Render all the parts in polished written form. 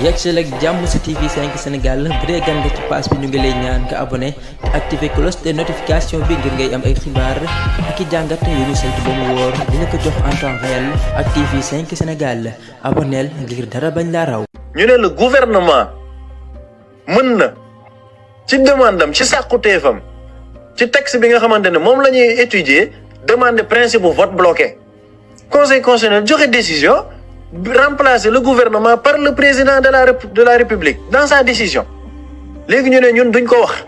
yegsi ak jàmm ci TV 5 Sénégal bu dee gan nga ci page bi ñu ngi lay ñaan nga abonné te activer cloche de notification bi ngir ngay am ay xibaar ak i jàngat yu ñu saytu ba mu wóor dina ko jox en temps réel ak TV 5 Sénégal abonneel ngir dara bañ laa raw. ñu ne le gouvernement mën na ci demandam ci sàkkuteefam ci texte bi nga xamante ne moom la ñuy étudier demander principe bu vote bloqué conseil constitutionnel joxe décision. Remplacer le gouvernement par le président de la République dans sa décision léegi ñu ne ñun duñ ko wax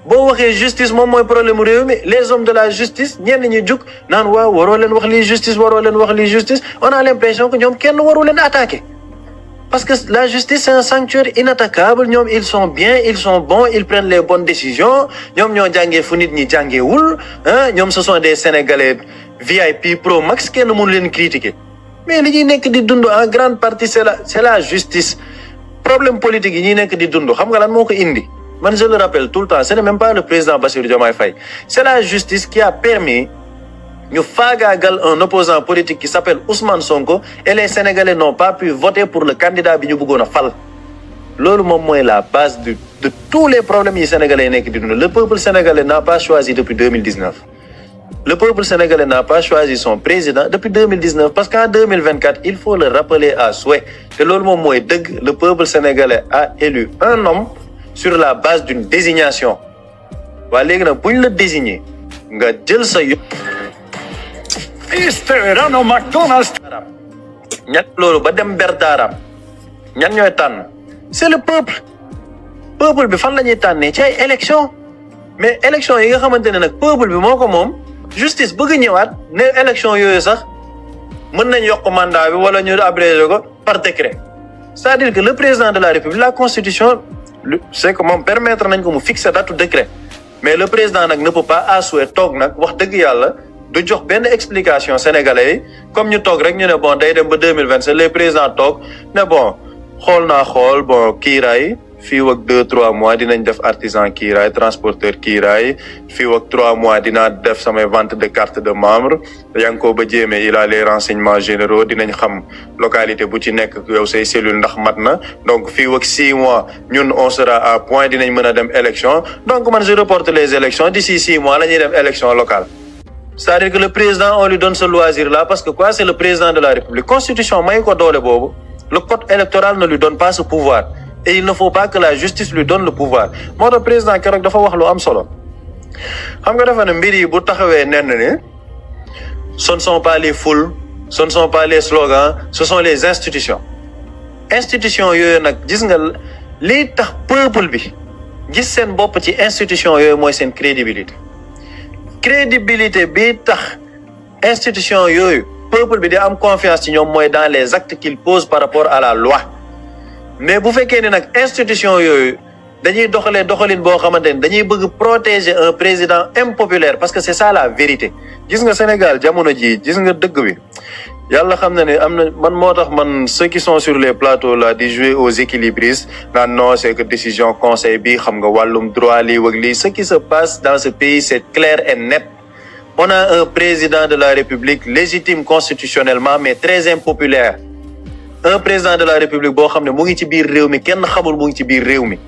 boo waxee justice moom mooy problème réew mi les hommes de la justice ñenn ñi jug naan waaw waroo leen wax lii justice waroo leen wax lii justice on a l'impression que ñoom kenn waru leen attaquer parce que la justice c'est un sanctuaire inattaquable ñoom ils sont bien ils sont bons ils prennent les bonnes décisions ñoom ñoo jàngee fu nit ñi jàngeewul ñoom ce sont des Sénégalais VIP Pro Max kenn mënu leen critiquer. mais li ñuy nekk di dund en grande partie c'est la justice problème politique yi ñuy nekk di dund xam nga lan moo ko indi man je le rappelle tout le temps ce n'est même pas le président Bassirou Diomaye Faye c'est la justice qui a permis ñu faagaagal un opposant politique qui s'appelle Ousmane Sonko et les Sénégalais n'ont pas pu voter pour le candidat bi ñu bëggoon a fal loolu moom mooy la base de tous les problèmes yi Sénégalais yi nekk di dund le peuple sénégalais n'a pas choisi depuis 2019 le peuple sénégalais n'a pas choisi son président depuis 2019 parce qu'en 2024 il faut le rappeler à souhait te loolu moom mooy dëgg le peuple sénégalais a élu un homme sur la base d'une désignation waa léegi nag buñ la désigner nga jël sa Verano McDonald's ñan loolu ba dem bertaaram ñan ñooy tànn c'est le peuple bi fan la ñuy tànnee ci ay élection mais élection yi nga xamante ne nag peuple bi moo ko moom justice bëgg ñëwaat ne élection yooyu sax mën nañ yokk mandat bi wala ñu abrégé ko par décret c'est-à-dire que le président de la République la constitution c'est que moom permettre nañ ko mu fixer date décret mais le président nag ne peut pas à souhait toog nag wax dëgg yàlla du jox benn explication sénégalais yi comme ñu toog rek ñu ne bon day dem ba 2027 les présidents toog ne bon xool bon kiiraay fii ak 2-3 mois dinañ def artisan kiiraay transporteur kiiraay fii ak 3 mois dinaa def samay vente de carte de membre Yankoba Diémé il a les renseignements généraux dinañ xam localité bu ci nekk yow say cellule ndax mat na donc fii ak 6 mois ñun on sera à point dinañ mën a dem élection donc man je reporte les élections d'ici 6 mois la ñuy dem élection locale c'est-à-dire que le président on lui donne ce loisir là parce que quoi c'est le président de la République constitution may ko doole boobu le code électoral ne lui donne pas ce pouvoir et il ne faut pas que la justice lui donne le pouvoir moo tax président keroog dafa wax lu am solo xam nga dafa ne mbir yi bu taxawee nenn ne ce ne sont pas les foules ce ne sont pas les slogans ce sont les institutions yooyu nag gis nga lii tax peuple bi gis seen bopp ci institution yooyu mooy seen crédibilité bi tax institution yooyu peuple bi di am confiance ci ñoom mooy dans les actes qu'ils posent par rapport à la loi mais bu fekkee ne nag institution yooyu dañuy doxalin boo xamante ne dañuy bëgg protéger un président impopulaire parce que c'est ça la vérité gis nga Sénégal jamono ji gis nga dëgg bi yàlla xam na ne am na man moo tax man ceux qui sont sur les plateaux là di jouer aux équilibristes naan non c'est que décision conseil bi xam nga wàllum droit lii wak lii ce qui se passe dans ce pays c'est clair et net on a un président de la République légitime constitutionnellement mais très impopulaire un président de la République boo xam ne mu ngi ci biir réew mi kenn xamul mu ngi ci biir réew mi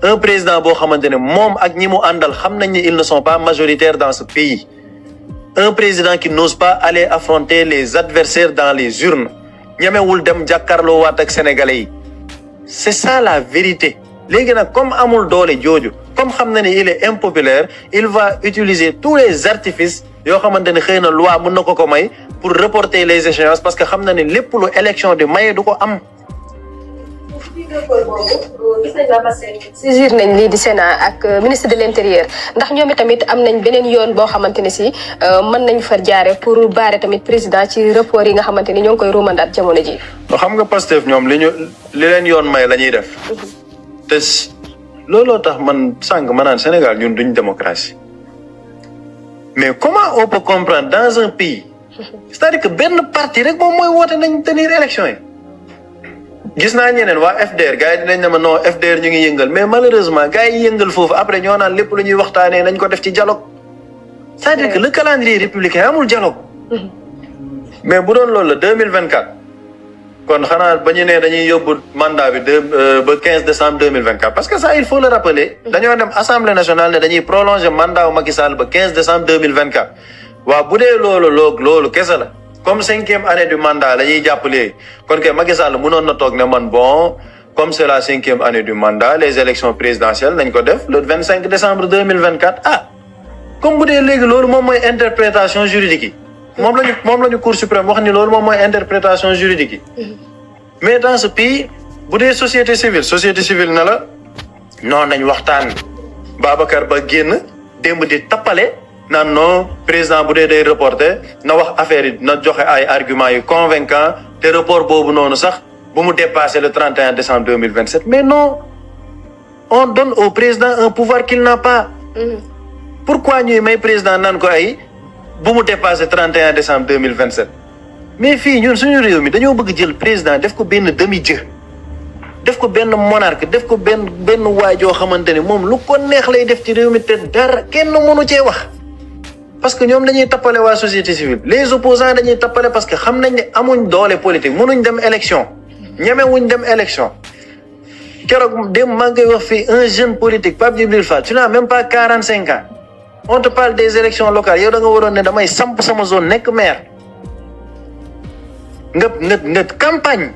un président boo xamante ne moom ak ñi mu àndal xam nañ ne ils ne sont pas majoritaires dans ce pays un président qui n'ose pas aller affronter les adversaires dans les urnes ñemewul dem jàkkaarloo waat ak sénégalais yi c'est ça la vérité léegi nag comme amul doole jooju comme xam na ne il est impopulaire il va utiliser tous les artifices yoo xamante ne xëy na loi mën na ko may pour reporter les échéances parce que xam na ne lépp lu élection di maye du ko am. gis nañ la saisir nañ lii di Sénat ak ministre de l'intérieur ndax ñoom tamit am nañ beneen yoon boo xamante ne si mën nañ fa jaare pour baare tamit président ci rapport yi nga xamante ni ñoo ngi koy ruumandaat jamono ji. xam nga Pastef ñoom li leen yoon may la ñuy def. te looloo tax man sànq ma naan Sénégal ñun duñ démocratie mais comment on peut comprendre dans un pays c'est-à-dire que benn parti rek moom mooy woote nañ tenir élection yi. gis naa ñeneen waa FDR gars yi dinañ ne ma non FDR ñu ngi yëngal mais malheureusement gars yi yëngal foofu après ñoo naan lépp lu ñuy waxtaanee nañ ko def ci dialogue c'est-à-dire que le calendrier républicain amul dialogue mais bu doon loolu la 2024 kon xanaa ba ñu ne dañuy yóbbu mandat bi ba 15 décembre 2024 parce que ça il faut le rappeler. dañoo dem assemblée nationale ne dañuy prolonger mandat wu Macky Sall ba 15 décembre 2024. waaw bu dee loolu kese la comme 5e année du mandat la ñuy jàpp léegi kon kay Macky Sall mënoon na toog ne man bon comme c'est la 5e année du mandat les élections présidentielles nañ ko def le 25 décembre 2024 comme bu dee léegi loolu moom mooy interprétation juridique yi. moom la ñu Cour suprême wax ni loolu moom mooy interprétation juridique yi. mais dans ce pays bu dee société civile na la non nañ waxtaan Babacar Ba génn démb di tappale naan non président bu dee day reporter na wax affaire yi na joxe ay arguments yu convaincants te report boobu noonu sax bu mu dépasser le 31 décembre 2027 mais non on donne au président un pouvoir qu'il n'a pas. Pourquoi ñuy may président naan ko ay bu mu dépassé 31 décembre 2027 mais fii ñun suñu réew mi dañoo bëgg jël président def ko benn demi-dieu def ko benn monarque def ko benn waajoo xamante ne moom lu ko neex lay def ci réew mi te dara kenn mënu cee wax parce que ñoom dañuy tappale waa société civile les opposants dañuy tappale parce que xam nañ ne amuñ doole politique mënuñ dem élection ñemewuñ dem élection keroog dem maa ngi koy wax fii un jeune politique Pape Djibril Fall tu n'as même pas 45 ans on te parle des élections locales yow da nga waroon ne damay samp sama zone nekk maire nga campagne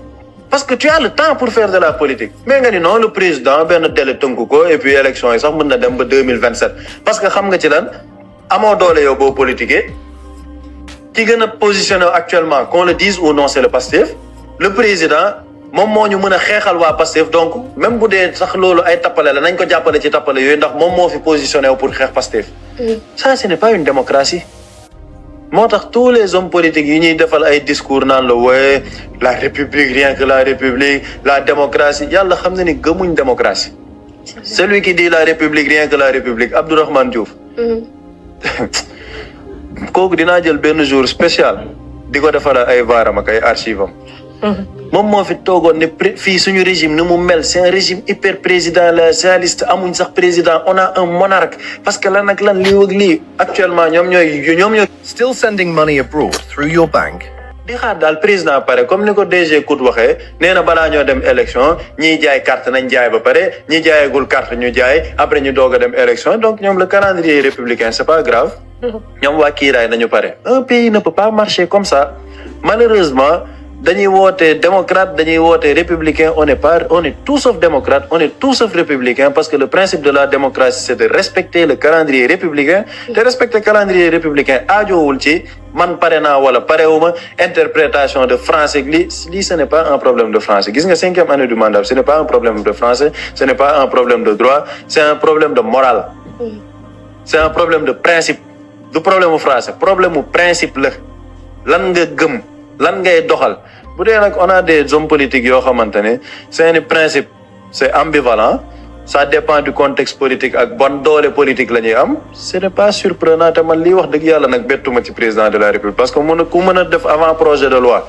parce que tu as le temps pour faire de la politique mais nga ni non le président benn délai tënku ko et puis élection yi sax mën na dem ba 2027 parce que xam nga ci lan amoo doole yow boo politiquer ki gën a positionné actuellement qu'on le dise ou non c'est le Pastef le président moom moo ñu mën a xeexal waa Pastef donc même bu dee sax loolu ay tappale la nañ ko jàppale ci tappale yooyu ndax moom moo fi positionné wu pour xeex Pastef. Ça ce n'est pas une démocratie. moo tax tous les hommes politiques yi ñuy defal ay discours naan la wooye la république rien que la république la démocratie yàlla xam na ni gëmuñ démocratie. celui qui dit la république rien que la république Abdourahmane Diouf. kooku dinaa jël benn jour spécial di ko defal ay vaaram ak ay archives am. moom moo fi toogoon ne fii suñu régime ni mu mel c'est un régime hyper présidentialiste amuñ sax président on a un monarque parce que lan ak lan lii ak lii actuellement ñoom ñooy. Still sending money abroad through your bank? di xaar daal président pare comme ni ko DG Cout waxee nee na balaa ñoo dem élection ñiy jaay carte nañ jaay ba pare ñi jaayagul carte ñu jaay après ñu doog a dem élection donc ñoom le calendrier républicain c'est pas grave. ñoom waa kiiraay nañu pare. un pays ne peut pas marcher comme ça malheureusement. dañuy woote démocrate dañuy woote républicain on est tout sauf démocrate on est tout sauf républicain parce que le principe de la démocratie c'est de respecter le calendrier républicain te respecter calendrier républicain aajoowul ci man pare naa wala parewuma interprétation de français lii ce n'est pas un problème de français gis nga 5e année du mandat ce n'est pas un problème de français ce n'est pas un problème de droit c'est un problème de morale c'est un problème de principe du problème mu français problème mu principe la lan nga gëm lan ngay doxal bu dee nag on a des hommes politiques yoo xamante ne seeni principe c'est ambivalent ça dépend du contexte politique ak ban doole politique la ñuy am ce n'est pas surprenant te man lii wax dëgg yàlla nag bettuma ci président de la république parce que ku mën a def avant projet de loi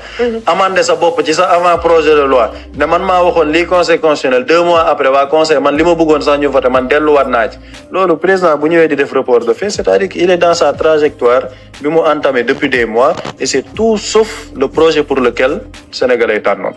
amender sa bopp ci sa avant projet de loi ne man maa waxoon lii conseil constitutionnel 2 mois après waa conseil man li ma bëggoon sax ñu voté man delluwaat naa ci loolu président bu ñëwee di def report de fait c'est-à-dire qu'il est dans sa trajectoire bi mu entamé depuis des mois et c'est tout sauf le projet pour lequel sénégalais tànnoon